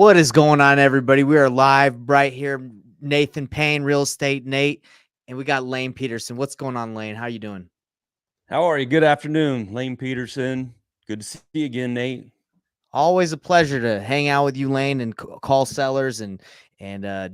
What is going on, everybody? We are live right here. Nathan Payne, Real Estate Nate, and we got Lane Peterson. What's going on, Lane? How you doing? How are you? Good afternoon, Lane Peterson. Good to see you again, Nate. Always a pleasure to hang out with you, Lane, and call sellers and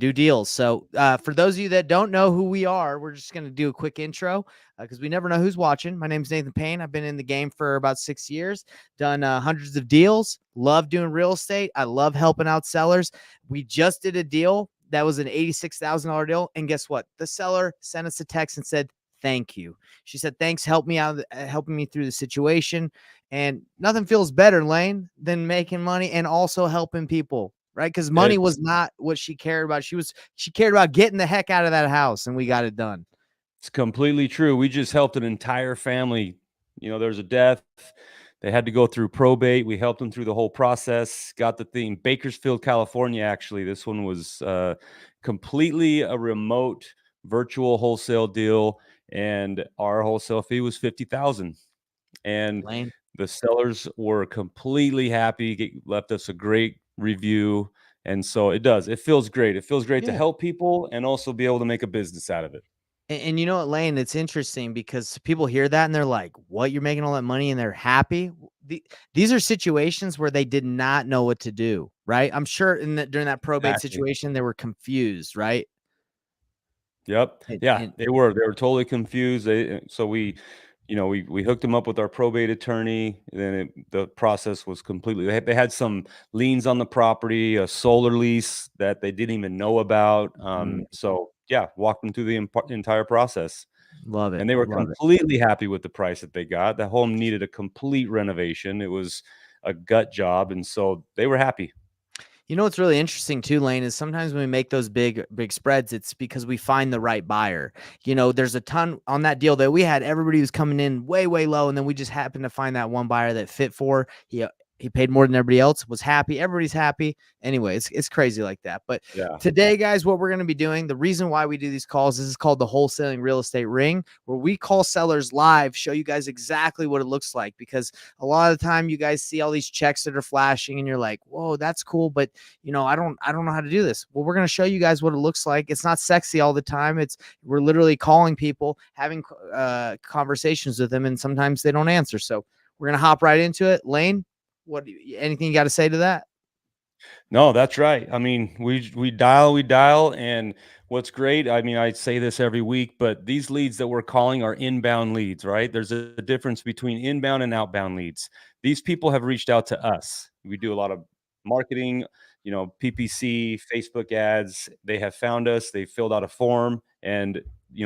do deals. So, for those of you that don't know who we are, we're just going to do a quick intro because we never know who's watching. My name is Nathan Payne. I've been in the game for about 6 years, done hundreds of deals. Love doing real estate. I love helping out sellers. We just did a deal that was an $86,000 deal, and guess what? The seller sent us a text and said, "Thank you." She said, "Thanks, help me out, helping me through the situation." And nothing feels better, Lane, than making money and also helping people, right? Because money was not what she cared about. She cared about getting the heck out of that house, and we got it done. It's completely true. We just helped an entire family. There's a death. They had to go through probate. We helped them through the whole process. Got the thing. Bakersfield, California, actually. This one was completely a remote virtual wholesale deal, and our wholesale fee was $50,000. And Lane, the sellers were completely happy, left us a great review. And so it feels great. It feels great to yeah. help people and also be able to make a business out of it. And you know what, Lane? It's interesting because people hear that and they're like, "What? You're making all that money?" And they're happy. These are situations where they did not know what to do, right? I'm sure during that probate Exactly. situation, they were confused, right? Yep. And, Yeah, and they were. They were totally confused. So we hooked them up with our probate attorney. Then the process was completely. They had some liens on the property, a solar lease that they didn't even know about. So yeah, walked them through the entire process, love it, and they were love it. completely happy with the price that they got. The home needed a complete renovation. It was a gut job, and so they were happy. You know what's really interesting too, Lane, is sometimes when we make those big spreads, it's because we find the right buyer. There's a ton on that deal that we had. Everybody was coming in way, way low, and then we just happened to find that one buyer that fit for. He paid more than everybody else, was happy. Everybody's happy. Anyway, it's crazy like that. But Yeah. today, guys, what we're going to be doing, the reason why we do these calls, this is called the Wholesaling Real Estate Ring, where we call sellers live, show you guys exactly what it looks like. Because a lot of the time you guys see all these checks that are flashing and you're like, whoa, that's cool. But I don't know how to do this. Well, we're going to show you guys what it looks like. It's not sexy all the time. We're literally calling people, having conversations with them, and sometimes they don't answer. So we're going to hop right into it. Lane, anything you got to say to that? No, that's right. I mean, we dial, and what's great, I mean, I say this every week, but these leads that we're calling are inbound leads, right? There's a difference between inbound and outbound leads. These people have reached out to us. We do a lot of marketing, PPC, Facebook ads. They have found us, they filled out a form and,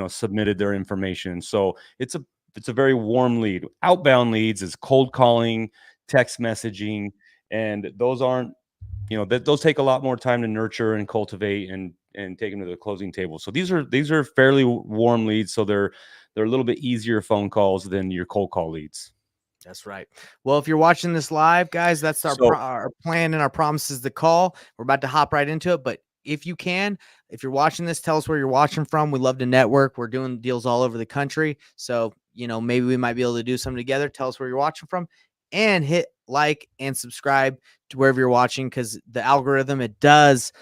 submitted their information. So it's a very warm lead. Outbound leads is cold calling, text messaging, and those aren't those take a lot more time to nurture and cultivate and take them to the closing table. So these are fairly warm leads, so they're a little bit easier phone calls than your cold call leads. That's right. Well, if you're watching this live, guys, that's So our plan and our promise is the call. We're about to hop right into it. But if you're watching this, tell us where you're watching from. We love to network. We're doing deals all over the country. So, maybe we might be able to do something together. Tell us where you're watching from and hit like and subscribe to wherever you're watching, because the algorithm, it does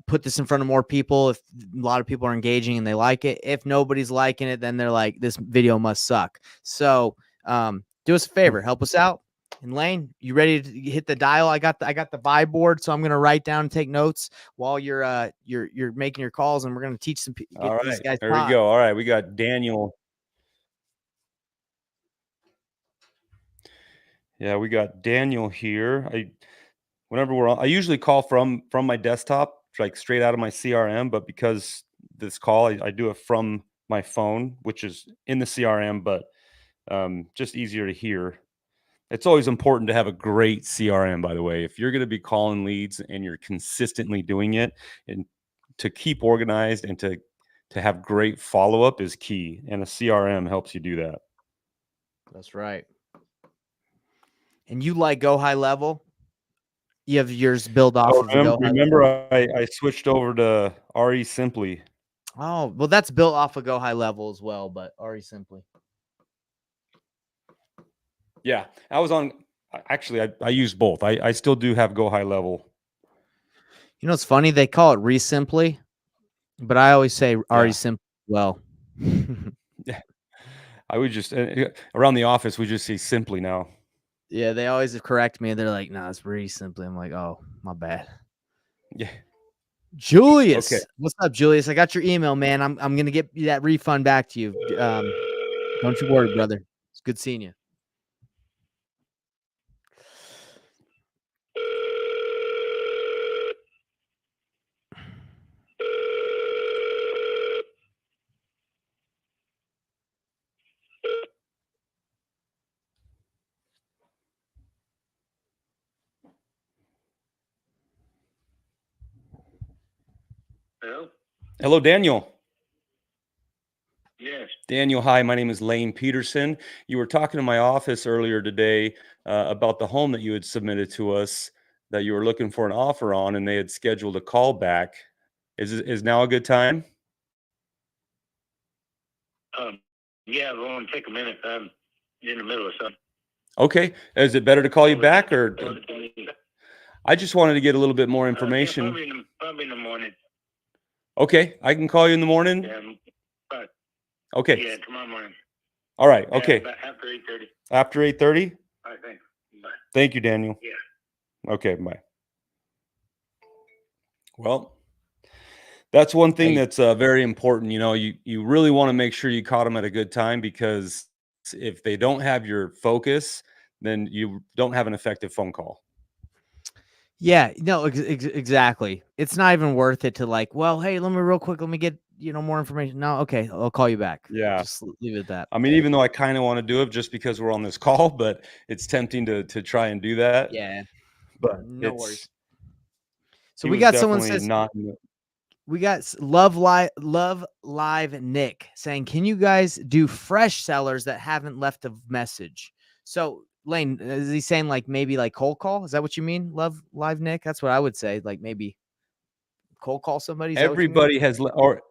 put this in front of more people if a lot of people are engaging and they like it. If nobody's liking it, then they're like, this video must suck. So do us a favor, help us out. And Lane, you ready to hit the dial? I got the vibe board, so I'm gonna write down and take notes while you're making your calls, and we're gonna teach all get these right, guys there we taught. go. All right, we got Daniel. Yeah, we got Daniel here. Whenever we're on, I usually call from my desktop, like straight out of my CRM, but because this call, I do it from my phone, which is in the CRM, but just easier to hear. It's always important to have a great CRM, by the way. If you're going to be calling leads and you're consistently doing it, and to keep organized and to have great follow-up is key, and a CRM helps you do that. That's right. And you like Go High Level? You have yours built off Oh, of a Go High remember Level. I switched over to RE Simply. Oh, well, that's built off of Go High Level as well, but Ari Simply. Yeah, I was on. Actually, I use both. I still do have Go High Level. You know, it's funny. They call it Resimply, but I always say Yeah. Simple. Well, Yeah. I would just around the office, we just say simply now. yeah, they always correct me. They're like, "No, it's Resimply." I'm like, "Oh, my bad." Yeah. Okay. Julius, what's up, Julius? I got your email, man. I'm gonna get that refund back to you. Don't you worry, brother. It's good seeing you. Hello? Hello, Daniel. Yes. Daniel, hi. My name is Lane Peterson. You were talking to my office earlier today about the home that you had submitted to us that you were looking for an offer on, and they had scheduled a call back. Is now a good time? Um, yeah, it won't take a minute. I'm in the middle of something. Okay. Is it better to call you back, or Yeah, I just wanted to get a little bit more information? probably in the morning. Okay, I can call you in the morning. Yeah, but Okay. yeah, tomorrow morning. All right. Yeah, Okay. about after 8:30, After 8:30. I think. But Thank you, Daniel. yeah. Okay. Bye. Well, that's one thing Hey, that's very important. You really want to make sure you caught them at a good time, because if they don't have your focus, then you don't have an effective phone call. yeah, no, exactly. It's not even worth it to like, well, hey, let me real quick, let me get more information. No, okay, I'll call you back. Yeah. Just leave it at that. I mean, even though I kind of want to do it just because we're on this call, but it's tempting to try and do that. Yeah, But no worries. So he we was got someone definitely says not. we got Love Live Nick saying, "Can you guys do fresh sellers that haven't left a message?" So Lane, is he saying like maybe like cold call? Is that what you mean? Love Live Nick? That's what I would say. Like maybe cold call somebody. Is that what you mean?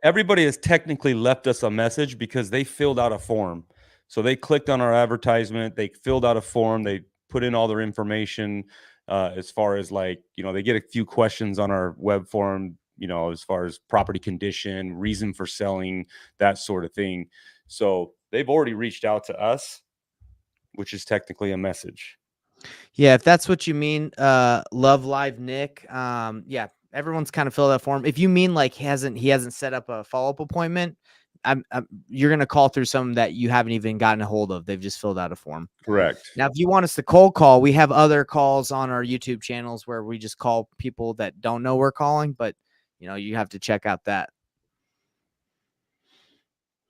Everybody has technically left us a message because they filled out a form. So they clicked on our advertisement, they filled out a form, they put in all their information, as far as like, they get a few questions on our web form, as far as property condition, reason for selling, that sort of thing. So they've already reached out to us, which is technically a message. Yeah, if that's what you mean, Love Live Nick. Yeah, everyone's kind of filled out form. If you mean like he hasn't set up a follow up appointment, you're gonna call through some that you haven't even gotten a hold of. They've just filled out a form. Correct. Now, if you want us to cold call, we have other calls on our YouTube channels where we just call people that don't know we're calling, but you have to check out that.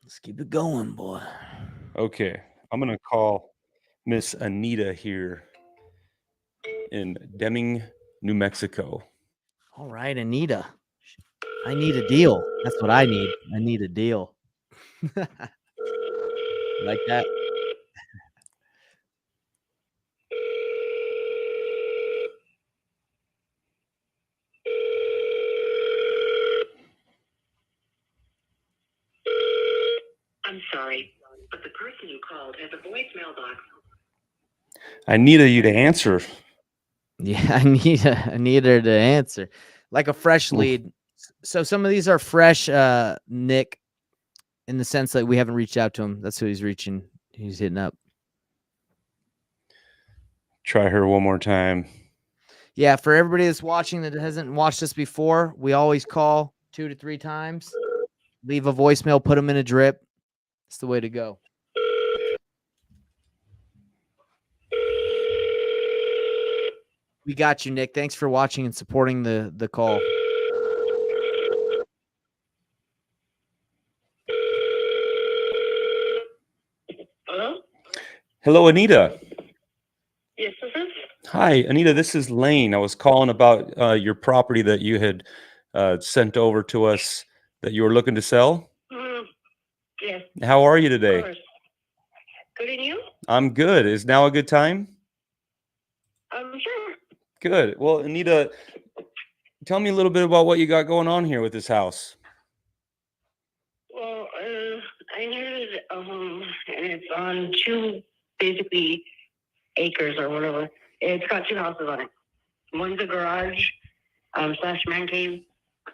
Let's keep it going, boy. Okay. I'm going to call Miss Anita here in Deming, New Mexico. All right, Anita. I need a deal. That's what I need. I need a deal. Like that. I'm sorry, but the person you called has a voicemail box. I need you to answer. Yeah, I need her to answer. Like a fresh Oof. lead. So some of these are fresh, Nick, in the sense that we haven't reached out to him. That's who he's hitting up. Try her one more time. Yeah, for everybody that's watching that hasn't watched us before, we always call 2 to 3 times, leave a voicemail, put them in a drip. It's the way to go. We got you, Nick. Thanks for watching and supporting the call. Hello? Hello, Anita. Yes, this is? Hi, Anita. This is Lane. I was calling about your property that you had sent over to us that you were looking to sell. Yes, How are you of today? course. Good, and you? I'm good. Is now a good time? Sure. Good. Well, Anita, tell me a little bit about what you got going on here with this house. Well, I inherited a home, and it's on two, basically, acres or whatever. It's got two houses on it. One's a garage, slash man cave,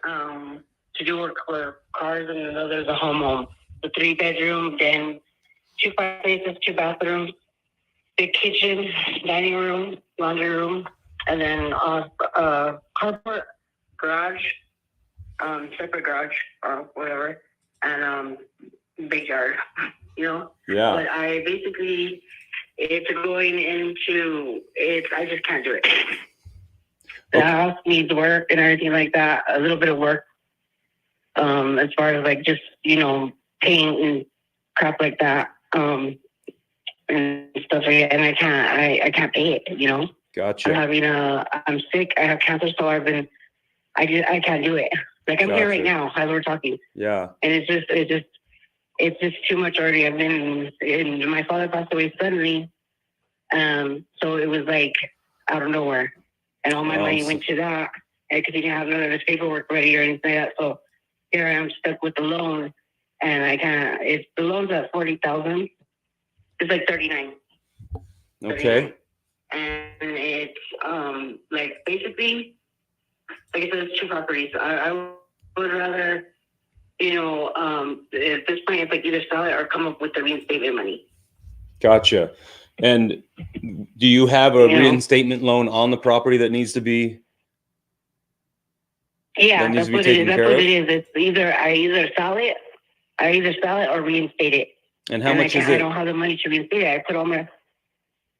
to do work for cars, and then there's a home. The 3-bedroom, then 2 fireplaces, 2 bathrooms, big kitchen, dining room, laundry room, and then carport, garage, separate garage or whatever, and big yard, you know. Yeah. But I basically, it's going into it. I just can't do it. The house needs work and everything like that. A little bit of work, as far as like just paint and crap like that, and stuff like that. And I can't pay it. You know. Gotcha. I'm sick. I have cancer, so I can't do it. Like I'm here right now as we're talking. Yeah. And it's just too much already. And my father passed away suddenly. So it was like out of nowhere. And all my money went to that because he didn't have none of his paperwork ready or anything like that. So here I am stuck with the loan, and I can't. It's the loan's at 40,000. It's like 39. Okay. 39. And it's like basically, like I said, it's 2 properties. I would rather, at this point, it's like either sell it or come up with the reinstatement money. Gotcha. And do you have a reinstatement loan on the property that needs to be? Yeah, that's what it is. That's what it is. It's I either sell it or reinstate it. And how much is it? I don't have the money to reinstate it. I put all my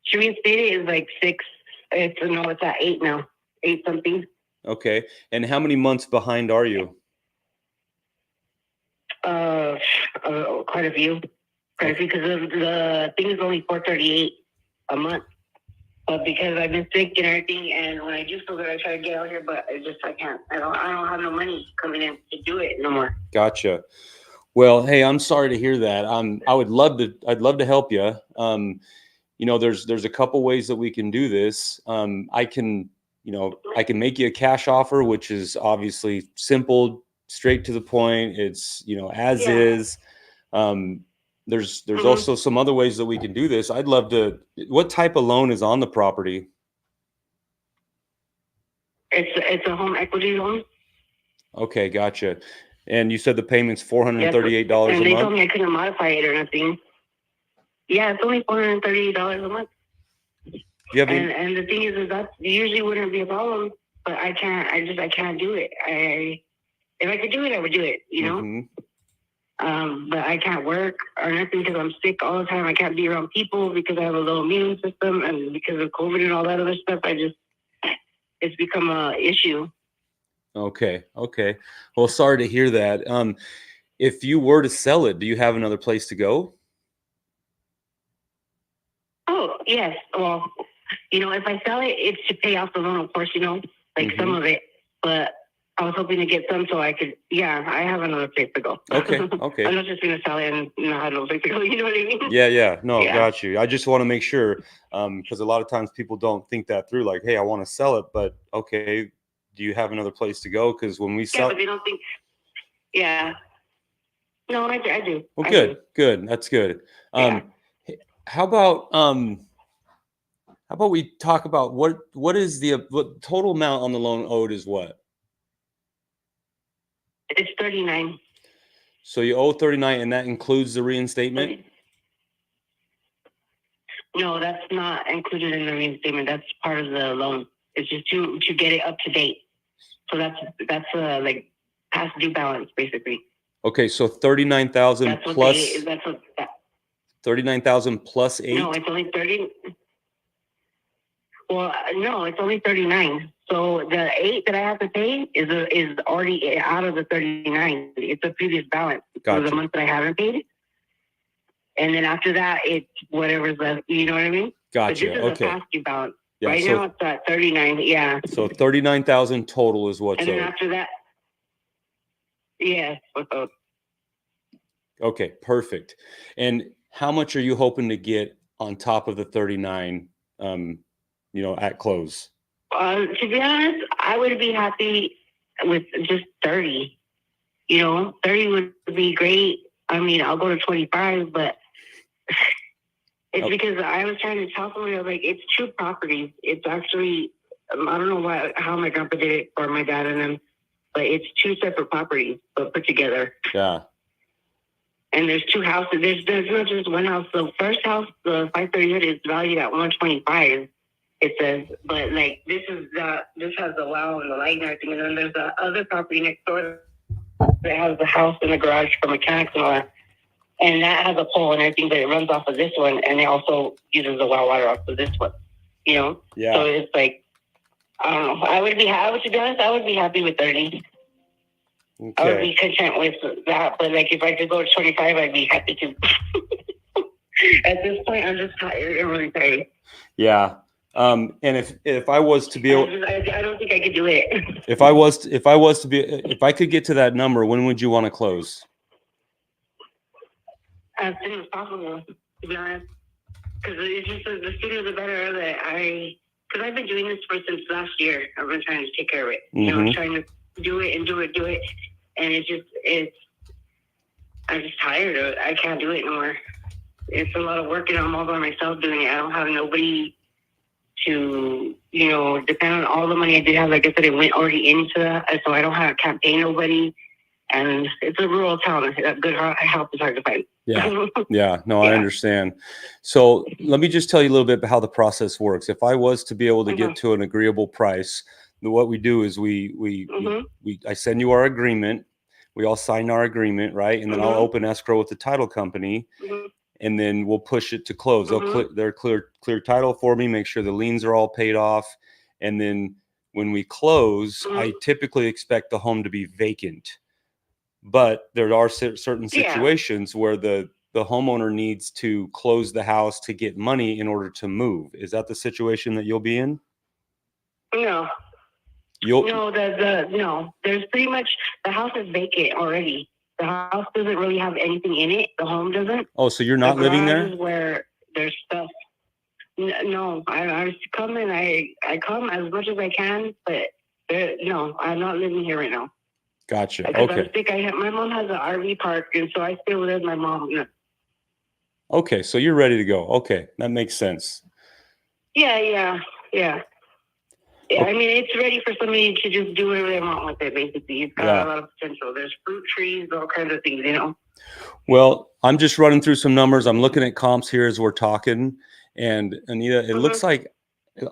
to reinstate it is like 6. It's at 8 now. 8 something. Okay. And how many months behind are you? Quite a few. Quite a few, because the thing is only $438 a month. But because I've been sick and everything, and when I do feel good, I try to get out here, but I can't. I don't have no money coming in to do it no more. Gotcha. Well, hey, I'm sorry to hear that. I'd love to help you. There's a couple ways that we can do this. I can make you a cash offer, which is obviously simple, straight to the point. It's, as is. There's also some other ways that we can do this. I'd love to. What type of loan is on the property? It's a home equity loan. Okay, gotcha. And you said the payment's $438 a month? And they told me I couldn't modify it or nothing. Yeah, it's only $438 a month. And the thing is that usually wouldn't be a problem, but I can't. I can't do it. If I could do it, I would do it. You know. Mm-hmm. But I can't work or nothing because I'm sick all the time. I can't be around people because I have a low immune system, and because of COVID and all that other stuff, it's become a issue. Okay. Well, sorry to hear that. If you were to sell it, do you have another place to go? Oh, yes. Well, if I sell it, it's to pay off the loan, of course, some of it, but I was hoping to get some so I could, I have another place to go. Okay. I'm not just going to sell it and not have no place to go. You know what I mean? Yeah. No, got you. I just want to make sure, because a lot of times people don't think that through. Like, hey, I want to sell it, but okay, do you have another place to go? Because when we sell, but they don't think. Yeah. No, I do. Well, good. That's good. How about we talk about what is what total amount on the loan owed is what? It's 39. So you owe 39, and that includes the reinstatement? No, that's not included in the reinstatement. That's part of the loan. It's just to get it up to date. So that's like past due balance, basically. Okay, so 39,000 plus. 39,000 plus 8. No, it's only 30. Well, no, it's only 39. So the 8 that I have to pay is already out of the 39. It's a previous balance for the month that I haven't paid. And then after that, it's whatever's left. You know what I mean? Gotcha. But this is a past due balance. Yeah, right now, it's at 39. Yeah. So 39,000 total is what's owed. And then owed. after that, what's owed. Okay, perfect. And how much are you hoping to get on top of the 39? At close? To be honest, I would be happy with just 30. 30 would be great. I mean, I'll go to 25, but it's because I was trying to tell somebody, I was like, it's 2 properties. It's actually I don't know how my grandpa did it or my dad and them, but it's 2 separate properties but put together. Yeah. And there's 2 houses. There's not just one house. The first house, the 538, is valued at 125. It says, but like this has the wow and the light and everything. And then there's the other property next door that has the house and the garage for mechanics and all that. And that has a pole and everything, but it runs off of this one, and it also uses the well water off of this one. You know? Yeah. So it's like, I don't know. To be honest, I would be happy with 30. Okay. I would be content with that. But like, if I could go to 25, I'd be happy to. At this point, I'm just tired. I'm really tired. Yeah. And if I was to be able, I don't think I could do it. if I could get to that number, when would you want to close? As soon as possible, to be honest. Because it's just the sooner the better because I've been doing this since last year. I've been trying to take care of it. You know, trying to do it. And I'm just tired of it. I can't do it anymore. It's a lot of work, and I'm all by myself doing it. I don't have nobody to, depend on all the money I did have. Like I said, it went already into that, so I can't pay nobody. And it's a rural town. Good help is hard to find. Yeah. Yeah. No, I understand. So let me just tell you a little bit about how the process works. If I was to be able to get to an agreeable price, what we do is I send you our agreement. We all sign our agreement, right? And then I'll open escrow with the title company, and then we'll push it to close. They'll clear title for me, make sure the liens are all paid off. And then when we close, I typically expect the home to be vacant. But there are certain situations where the homeowner needs to close the house to get money in order to move. Is that the situation that you'll be in? No. No. There's pretty much, the house is vacant already. The house doesn't really have anything in it. The home doesn't. Oh, so you're not living there? Is where there's stuff. No, I come and I come as much as I can, but I'm not living here right now. Gotcha. Okay. My mom has an RV park, and so I stay with my mom. Okay, so you're ready to go. Okay, that makes sense. Yeah. Okay. I mean, it's ready for somebody to just do whatever they want with it, basically. It's got a lot of potential. There's fruit trees, all kinds of things, Well, I'm just running through some numbers. I'm looking at comps here as we're talking. And Anita, it looks like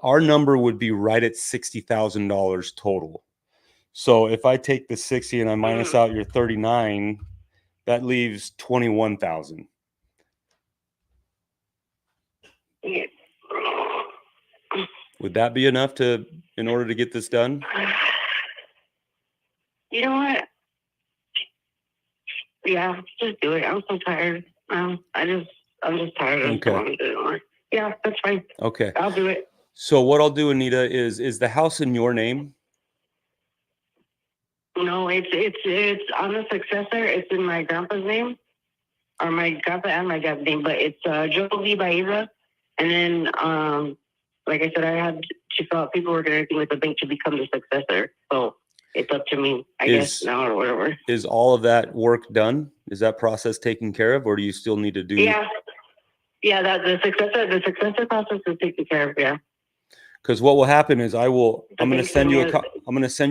our number would be right at $60,000 total. So if I take the 60 and I minus out your 39, that leaves 21,000. Yeah. Would that be enough in order to get this done? You know what? Yeah, just do it. I'm so tired. I'm just tired. I don't want to do it anymore. Yeah, that's fine. Okay. I'll do it. So what I'll do, Anita, is the house in your name? No, it's on the successor. It's in my grandpa's name, or my grandpa and my dad's name, but it's Joe V. Baeza. And then, like I said, I had to fill out paperwork and everything with the bank to become the successor. So it's up to me, I guess, now or whatever. Is all of that work done? Is that process taken care of, or do you still need to do? Yeah, the successor process is taken care of. Yeah. Because what will happen is I'm going to send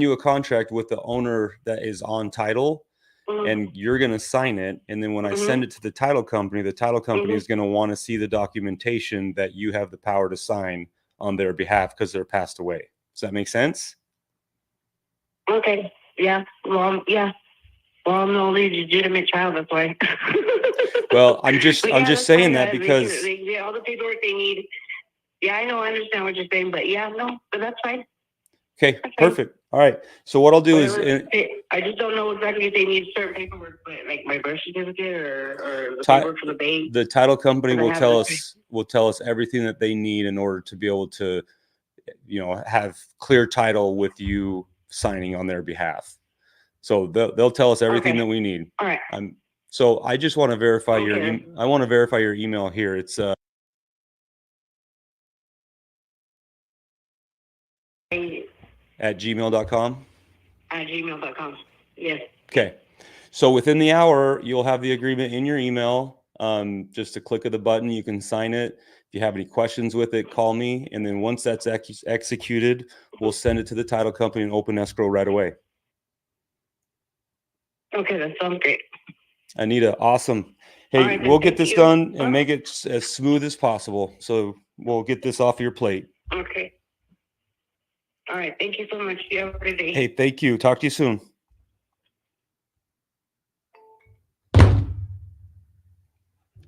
you a contract with the owner that is on title, and you're going to sign it. And then when I send it to the title company is going to want to see the documentation that you have the power to sign on their behalf because they're passed away. Does that make sense? Okay. Yeah. Well, yeah. Well, I'm the only legitimate child. That's why. Well, I'm just saying that because they get all the paperwork they need. Yeah, I know. I understand what you're saying, but but that's fine. Okay, perfect. All right. So what I'll do is I just don't know exactly if they need certain paperwork, but like my birth certificate or the paperwork from the bank. The title company will tell us everything that they need in order to be able to, have clear title with you signing on their behalf. So they'll tell us everything that we need. All right. So I just want to verify your email here. It's at gmail.com. At gmail.com. Yes. Okay. So within the hour, you'll have the agreement in your email. Just a click of the button, you can sign it. If you have any questions with it, call me. And then once that's executed, we'll send it to the title company and open escrow right away. Okay, that sounds great. Anita, awesome. Hey, right, we'll get this you. done and make it as smooth as possible. So we'll get this off your plate. Okay. All right. Thank you so much. You have a good day. Hey, thank you. Talk to you soon.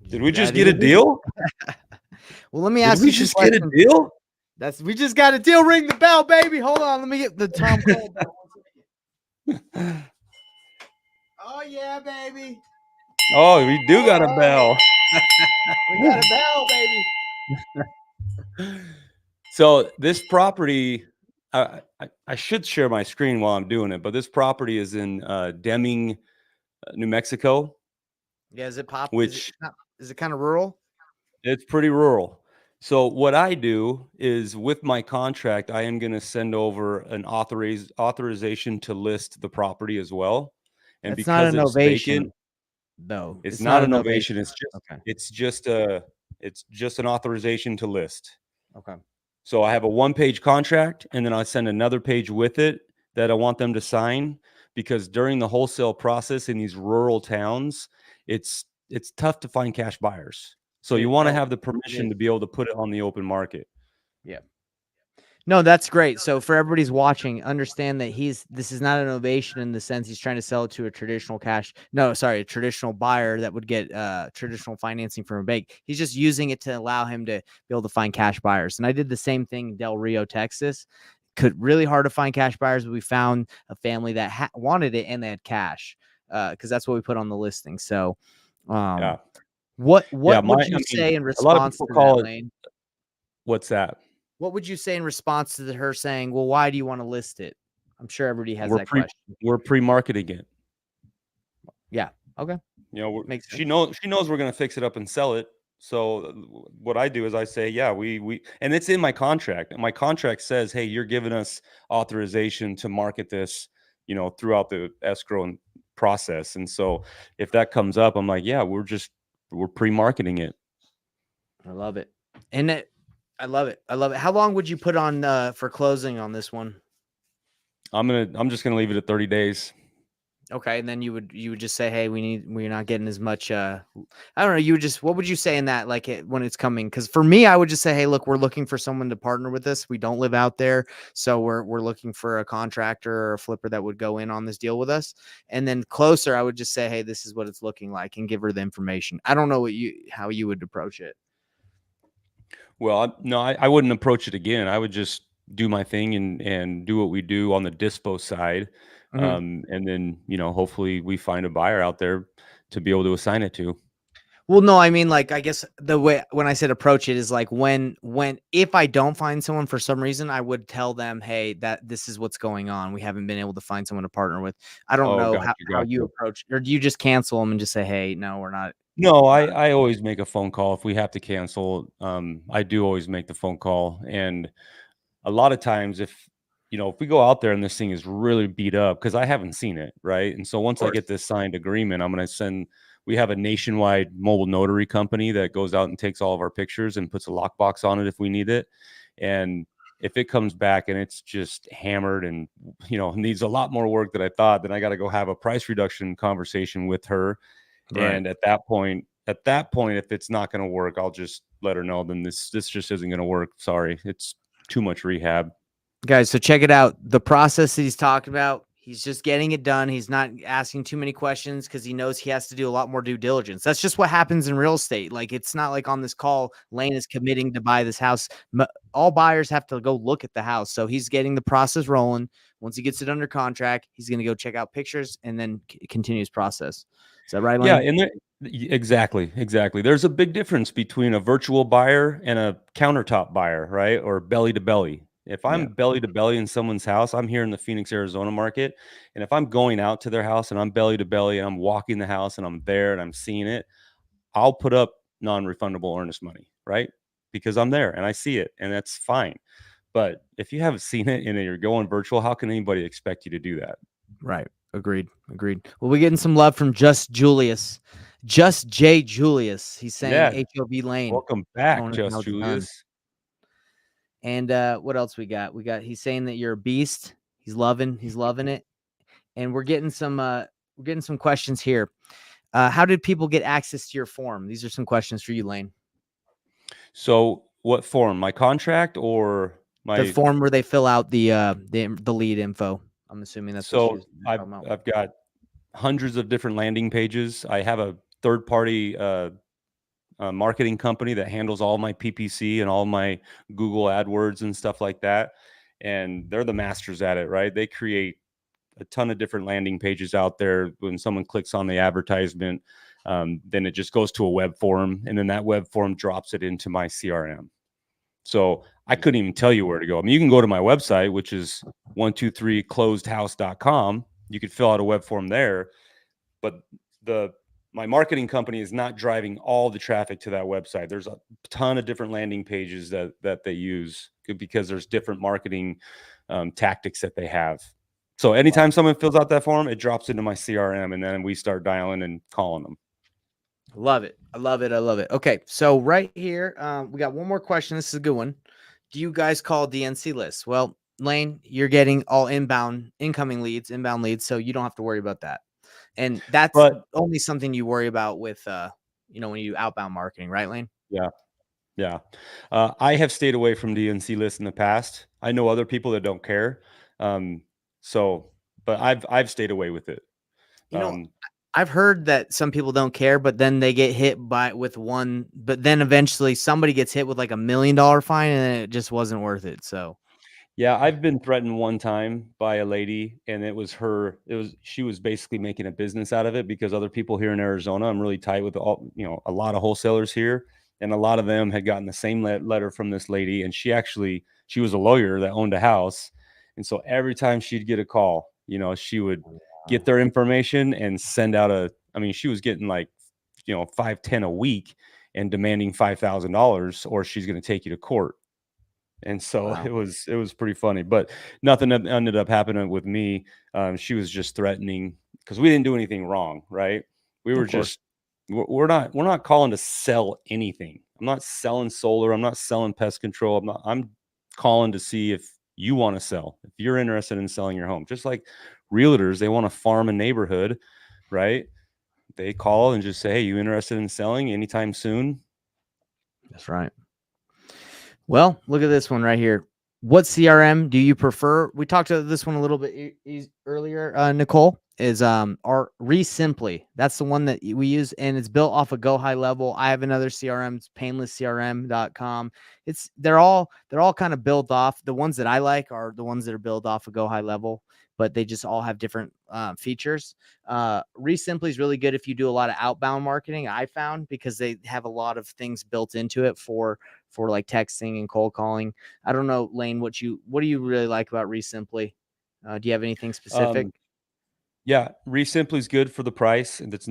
Did we just get a deal? Well, let me ask you. Did we just get a deal? We just got a deal. Ring the bell, baby. Hold on. Let me get the Tom Cole bell. Oh yeah, baby. Oh, we do got a bell. We got a bell, baby. So this property, I should share my screen while I'm doing it, but this property is in Deming, New Mexico. Yeah, is it pop? Which is it kind of rural? It's pretty rural. So what I do is with my contract, I am going to send over an authorization to list the property as well. And That's not because an it's ovation, vacant, though. it's not an ovation. Okay. It's just an authorization to list. Okay. So I have a 1-page contract, and then I send another page with it that I want them to sign, because during the wholesale process in these rural towns, it's tough to find cash buyers. So you want to have the permission to be able to put it on the open market. Yeah. No, that's great. So for everybody's watching, understand that this is not an ovation in the sense he's trying to sell it to a traditional a traditional buyer that would get traditional financing from a bank. He's just using it to allow him to be able to find cash buyers. And I did the same thing in Del Rio, Texas. Really hard to find cash buyers, but we found a family that wanted it and they had cash because that's what we put on the listing. So, Yeah. what would you say in response to that, Lane? What's that? What would you say in response to her saying, well, why do you want to list it? I'm sure everybody has that question. We're pre-marketing it. Yeah. Okay. You know, she knows we're going to fix it up and sell it. So what I do is I say, yeah, we and it's in my contract. My contract says, hey, you're giving us authorization to market this, throughout the escrow process. And so if that comes up, I'm like, yeah, we're pre-marketing it. I love it. And I love it. I love it. How long would you put on for closing on this one? I'm just gonna leave it at 30 days. Okay, and then you would just say, hey, we're not getting as much. I don't know. What would you say in that, like when it's coming? Because for me, I would just say, hey, look, we're looking for someone to partner with us. We don't live out there, so we're looking for a contractor or a flipper that would go in on this deal with us. And then closer, I would just say, hey, this is what it's looking like, and give her the information. I don't know how you would approach it. Well, no, I wouldn't approach it again. I would just do my thing and do what we do on the dispo side. And then, hopefully we find a buyer out there to be able to assign it to. Well, no, I mean, like, I guess the way when I said approach it is like if I don't find someone for some reason, I would tell them, hey, that this is what's going on. We haven't been able to find someone to partner with. I don't know how you approach it, or do you just cancel them and just say, hey, no, we're not. No, I always make a phone call if we have to cancel. I do always make the phone call. And a lot of times if we go out there and this thing is really beat up, because I haven't seen it, right? And so once I get this signed agreement, I'm going to we have a nationwide mobile notary company that goes out and takes all of our pictures and puts a lockbox on it if we need it. And if it comes back and it's just hammered and, needs a lot more work than I thought, then I got to go have a price reduction conversation with her. Right. And at that point, if it's not going to work, I'll just let her know, then this just isn't going to work. Sorry. It's too much rehab. Guys, so check it out. The process that he's talking about, he's just getting it done. He's not asking too many questions because he knows he has to do a lot more due diligence. That's just what happens in real estate. Like, it's not like on this call, Lane is committing to buy this house. All buyers have to go look at the house. So he's getting the process rolling. Once he gets it under contract, he's going to go check out pictures and then continue his process. Is that right, Lane? Yeah, exactly. There's a big difference between a virtual buyer and a countertop buyer, right? Or belly to belly. If I'm belly to belly in someone's house, I'm here in the Phoenix, Arizona market. And if I'm going out to their house and I'm belly to belly and I'm walking the house and I'm there and I'm seeing it, I'll put up non-refundable earnest money, right? Because I'm there and I see it, and that's fine. But if you haven't seen it and you're going virtual, how can anybody expect you to do that? Right. Agreed. Well, we're getting some love from Just Julius. Just J Julius. He's saying Yeah. HOV Lane. Welcome back, Showing us Just how it's done. Julius. And what else we got? He's saying that you're a beast. He's loving it. And we're getting some questions here. How did people get access to your form? These are some questions for you, Lane. So what form? My contract or The my form where they fill out the lead info. I'm assuming that's what so you're talking about. I've got hundreds of different landing pages. I have a third party marketing company that handles all my PPC and all my Google AdWords and stuff like that. And they're the masters at it, right? They create a ton of different landing pages out there. When someone clicks on the advertisement, then it just goes to a web form, and then that web form drops it into my CRM. So I couldn't even tell you where to go. I mean, you can go to my website, which is 123closedhouse.com. You could fill out a web form there, but my marketing company is not driving all the traffic to that website. There's a ton of different landing pages that they use because there's different marketing tactics that they have. So anytime someone fills out that form, it drops into my CRM, and then we start dialing and calling them. Love it. I love it. Okay, so right here, we got one more question. This is a good one. Do you guys call DNC lists? Well, Lane, you're getting all incoming leads, so you don't have to worry about that. And that's only something you worry about with, when you do outbound marketing, right, Lane? Yeah. Yeah. I have stayed away from DNC lists in the past. I know other people that don't care. But I've stayed away with it. I've heard that some people don't care, but then they get hit with one, but then eventually somebody gets hit with like $1 million fine and it just wasn't worth it. So yeah, I've been threatened one time by a lady, and she was basically making a business out of it because other people here in Arizona, I'm really tight with a lot of wholesalers here, and a lot of them had gotten the same letter from this lady, and she was a lawyer that owned a house. And so every time she'd get a call, she would get their information and send out she was getting like, 5-10 a week and demanding $5,000 or she's going to take you to court. And so it was pretty funny, but nothing ended up happening with me. She was just threatening because we didn't do anything wrong, right? We were just, we're not calling to sell anything. I'm not selling solar. I'm not selling pest control. I'm calling to see if you want to sell, if you're interested in selling your home. Just like realtors, they want to farm a neighborhood, right? They call and just say, hey, you interested in selling anytime soon? That's right. Well, look at this one right here. What CRM do you prefer? We talked about this one a little bit earlier, Nicole, is our Resimpli. That's the one that we use, and it's built off of Go High Level. I have another CRM, it's painlesscrm.com. They're all kind of built off. The ones that I like are the ones that are built off of Go High Level, but they just all have different features. Resimpli is really good if you do a lot of outbound marketing, I found, because they have a lot of things built into it for like texting and cold calling. I don't know, Lane, what do you really like about Resimpli? Do you have anything specific? Yeah, Resimpli is good for the price, and it's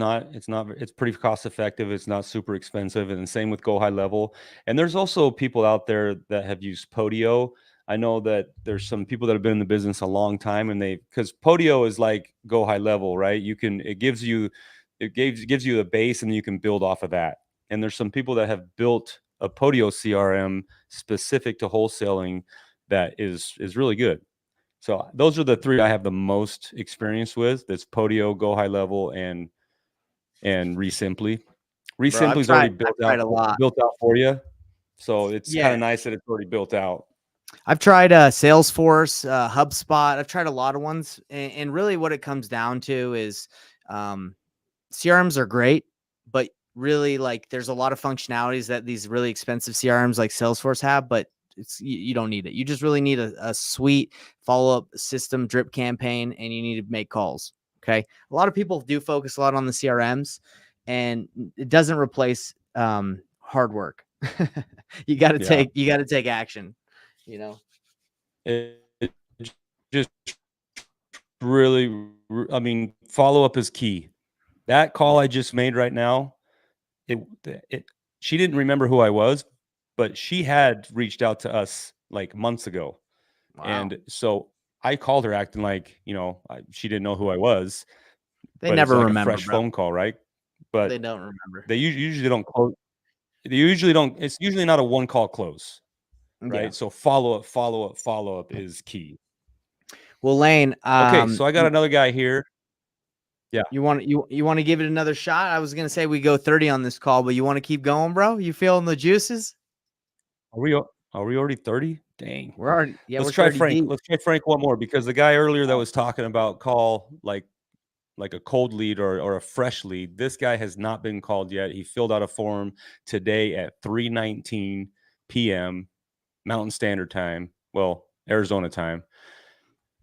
pretty cost effective. It's not super expensive, and the same with Go High Level. And there's also people out there that have used Podio. I know that there's some people that have been in the business a long time, and because Podio is like Go High Level, right? It gives you a base, and you can build off of that. And there's some people that have built a Podio CRM specific to wholesaling that is really good. So those are the three I have the most experience with. That's Podio, Go High Level, and Resimpli. Resimpli is already built out for you. So it's kind of nice that it's already built out. I've tried Salesforce, HubSpot. I've tried a lot of ones, and really what it comes down to is CRMs are great, but really, like, there's a lot of functionalities that these really expensive CRMs like Salesforce have, but you don't need it. You just really need a sweet follow-up system, drip campaign, and you need to make calls. Okay. A lot of people do focus a lot on the CRMs, and it doesn't replace hard work. You got to take action, It just really, follow-up is key. That call I just made right now, she didn't remember who I was, but she had reached out to us like months ago. Wow. And so I called her acting like, she didn't know who I was. They never remember, a fresh phone call, right? but They don't remember. they usually don't close. They usually don't. It's usually not a one call close, right? Yeah. So follow up is key. Well, Lane, Okay, so I got another guy here. Yeah. you want to give it another shot? I was gonna say we go 30 on this call, but you want to keep going, bro? You feeling the juices? Are we already 30? Dang. We're already Let's we're try 30 Frank. deep. Let's try Frank one more, because the guy earlier that was talking about call like a cold lead or a fresh lead. This guy has not been called yet. He filled out a form today at 3:19 p.m. Mountain Standard Time. Well, Arizona time.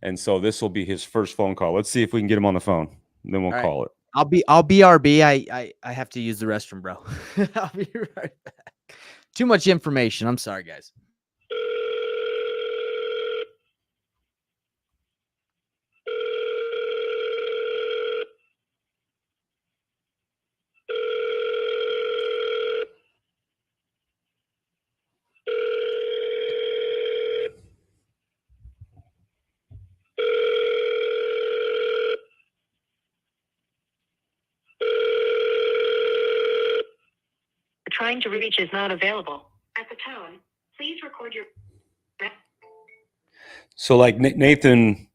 And so this will be his first phone call. Let's see if we can get him on the phone. Then we'll All right. call it. I'll BRB. I have to use the restroom, bro. I'll be right back. Too much information. I'm sorry, guys. Trying to reach is not available. At the tone, please record your. So like Nathan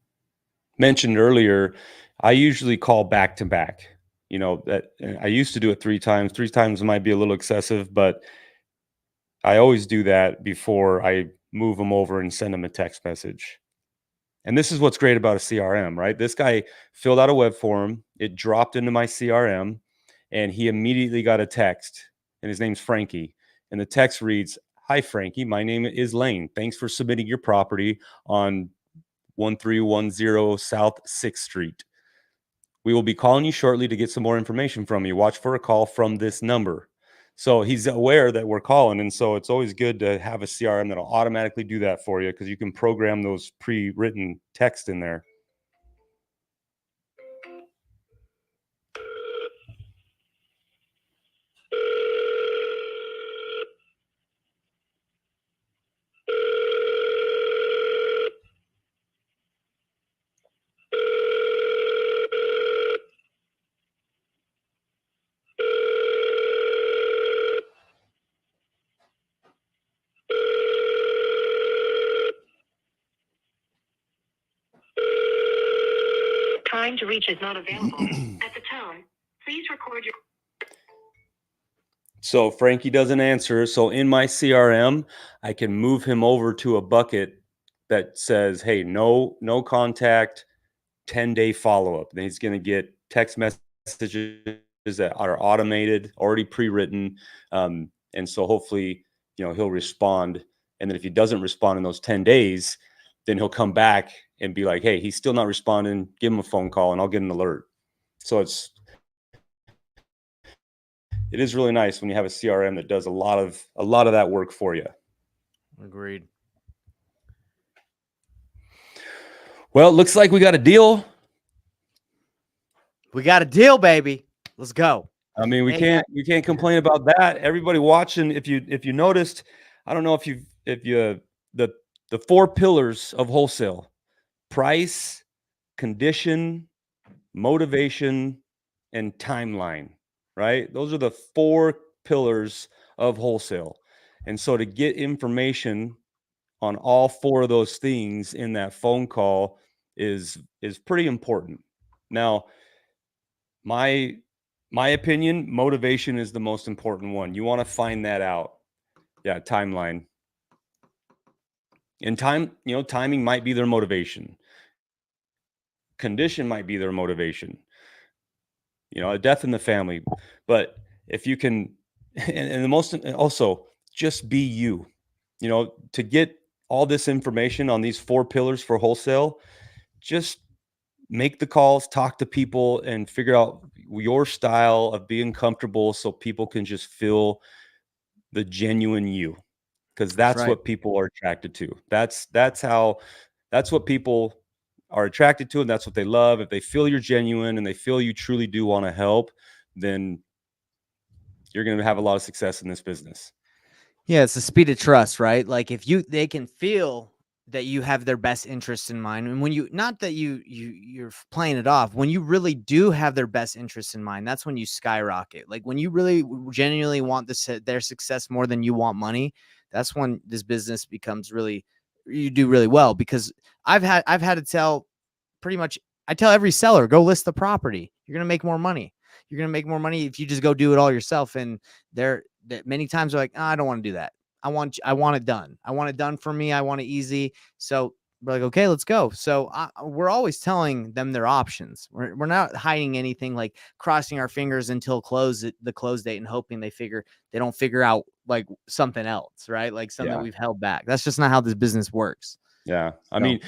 mentioned earlier, I usually call back to back. That I used to do it 3 times. 3 times might be a little excessive, but I always do that before I move them over and send them a text message. And this is what's great about a CRM, right? This guy filled out a web form, it dropped into my CRM, and he immediately got a text, and his name's Frankie. And the text reads, "Hi, Frankie. My name is Lane. Thanks for submitting your property on 1310 South 6th Street. We will be calling you shortly to get some more information from you. Watch for a call from this number." So he's aware that we're calling. And so it's always good to have a CRM that'll automatically do that for you, because you can program those pre-written text in there. Trying to reach is not available. At the tone, please record your. So Frankie doesn't answer. So in my CRM, I can move him over to a bucket that says, "Hey, no contact, 10-day follow-up." Then he's going to get text messages that are automated, already pre-written. And so hopefully, he'll respond. And then if he doesn't respond in those 10 days, then he'll come back and be like, "Hey, he's still not responding. Give him a phone call and I'll get an alert." So it is really nice when you have a CRM that does a lot of that work for you. Agreed. Well, it looks like we got a deal. We got a deal, baby. Let's go. I mean, we can't complain about that. Everybody watching, if you noticed, I don't know the 4 pillars of wholesale: price, condition, motivation, and timeline, right? Those are the 4 pillars of wholesale. And so to get information on all 4 of those things in that phone call is pretty important. Now, my opinion, motivation is the most important one. You want to find that out. Yeah, timeline. And timing might be their motivation. Condition might be their motivation. A death in the family. But if you can, and the most, also just be you, to get all this information on these 4 pillars for wholesale, just make the calls, talk to people, and figure out your style of being comfortable so people can just feel the genuine you, because that's right. what people are attracted to. That's what people are attracted to, and that's what they love. If they feel you're genuine and they feel you truly do want to help, then you're going to have a lot of success in this business. Yeah, it's the speed of trust, right? Like if they can feel that you have their best interests in mind. And when you, not that you're playing it off, when you really do have their best interests in mind, that's when you skyrocket. Like when you really genuinely want their success more than you want money, that's when this business becomes really, you do really well. Because I've had to tell pretty much, I tell every seller, go list the property. You're going to make more money. You're going to make more money if you just go do it all yourself. And many times they're like, oh, I don't want to do that. I want it done. I want it done for me. I want it easy. So we're like, okay, let's go. So we're always telling them their options. We're not hiding anything, like crossing our fingers until the close date and hoping they don't figure out like something else, right? Like something that we've held back. That's just not how this business works. Yeah. I mean,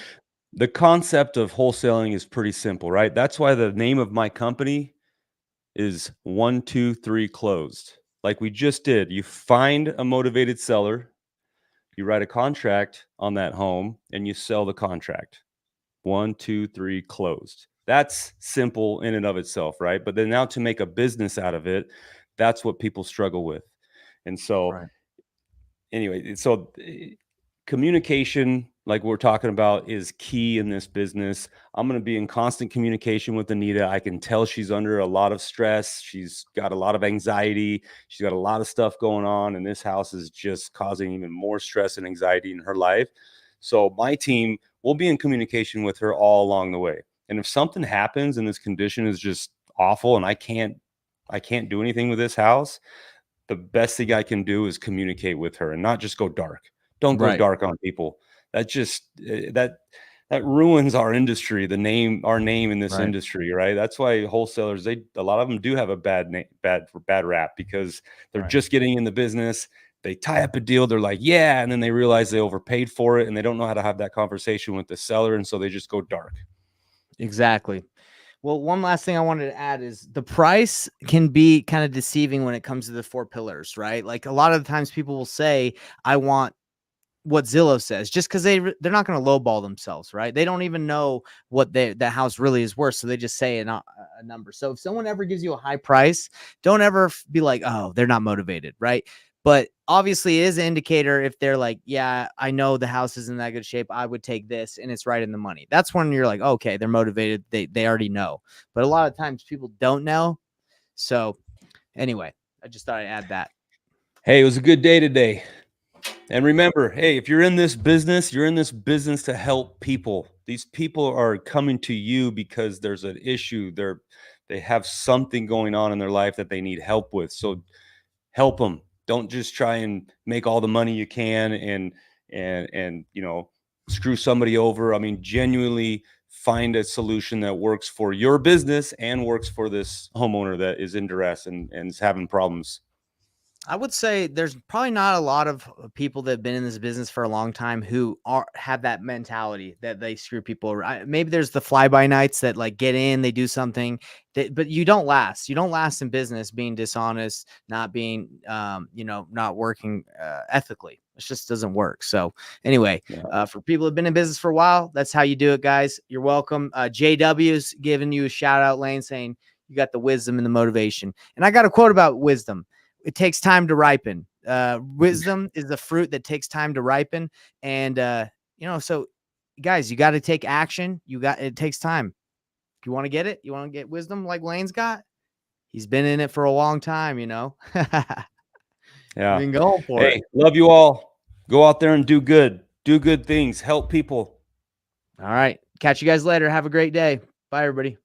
the concept of wholesaling is pretty simple, right? That's why the name of my company is 1, 2, 3 closed. Like we just did. You find a motivated seller, you write a contract on that home, and you sell the contract. 1, 2, 3 closed. That's simple in and of itself, right? But then now to make a business out of it, that's what people struggle with. And so anyway, so communication, like we're talking about, is key in this business. I'm going to be in constant communication with Anita. I can tell she's under a lot of stress. She's got a lot of anxiety. She's got a lot of stuff going on, and this house is just causing even more stress and anxiety in her life. So my team will be in communication with her all along the way. And if something happens and this condition is just awful and I can't do anything with this house, the best thing I can do is communicate with her and not just go dark. Don't go dark on people. That just that ruins our industry, our name in this industry, right? That's why wholesalers, a lot of them do have a bad rap, because they're just getting in the business. They tie up a deal, they're like, yeah, and then they realize they overpaid for it, and they don't know how to have that conversation with the seller, and so they just go dark. Exactly. Well, one last thing I wanted to add is the price can be kind of deceiving when it comes to the 4 pillars, right? Like a lot of the times people will say, I want what Zillow says, just because they're not going to lowball themselves, right? They don't even know what that house really is worth, so they just say a number. So if someone ever gives you a high price, don't ever be like, oh, they're not motivated, right? But obviously it is an indicator if they're like, yeah, I know the house is in that good shape, I would take this, and it's right in the money. That's when you're like, okay, they're motivated. They already know. But a lot of times people don't know. So anyway, I just thought I'd add that. Hey, it was a good day today. And remember, hey, if you're in this business, you're in this business to help people. These people are coming to you because there's an issue. They have something going on in their life that they need help with. So help them. Don't just try and make all the money you can and screw somebody over. I mean, genuinely find a solution that works for your business and works for this homeowner that is in duress and is having problems. I would say there's probably not a lot of people that have been in this business for a long time who have that mentality that they screw people around. Maybe there's the fly by nights that like get in, they do something, but you don't last. You don't last in business being dishonest, not being, not working ethically. It just doesn't work. So anyway, for people who've been in business for a while, that's how you do it, guys. You're welcome. JW's giving you a shout out, Lane, saying you got the wisdom and the motivation. And I got a quote about wisdom. It takes time to ripen. Wisdom is the fruit that takes time to ripen. And, so guys, you got to take action. It takes time. If you want to get it, you want to get wisdom like Lane's got, he's been in it for a long time, Yeah. Been going for it. Love you all. Go out there and do good things. Help people. All right. Catch you guys later. Have a great day. Bye, everybody.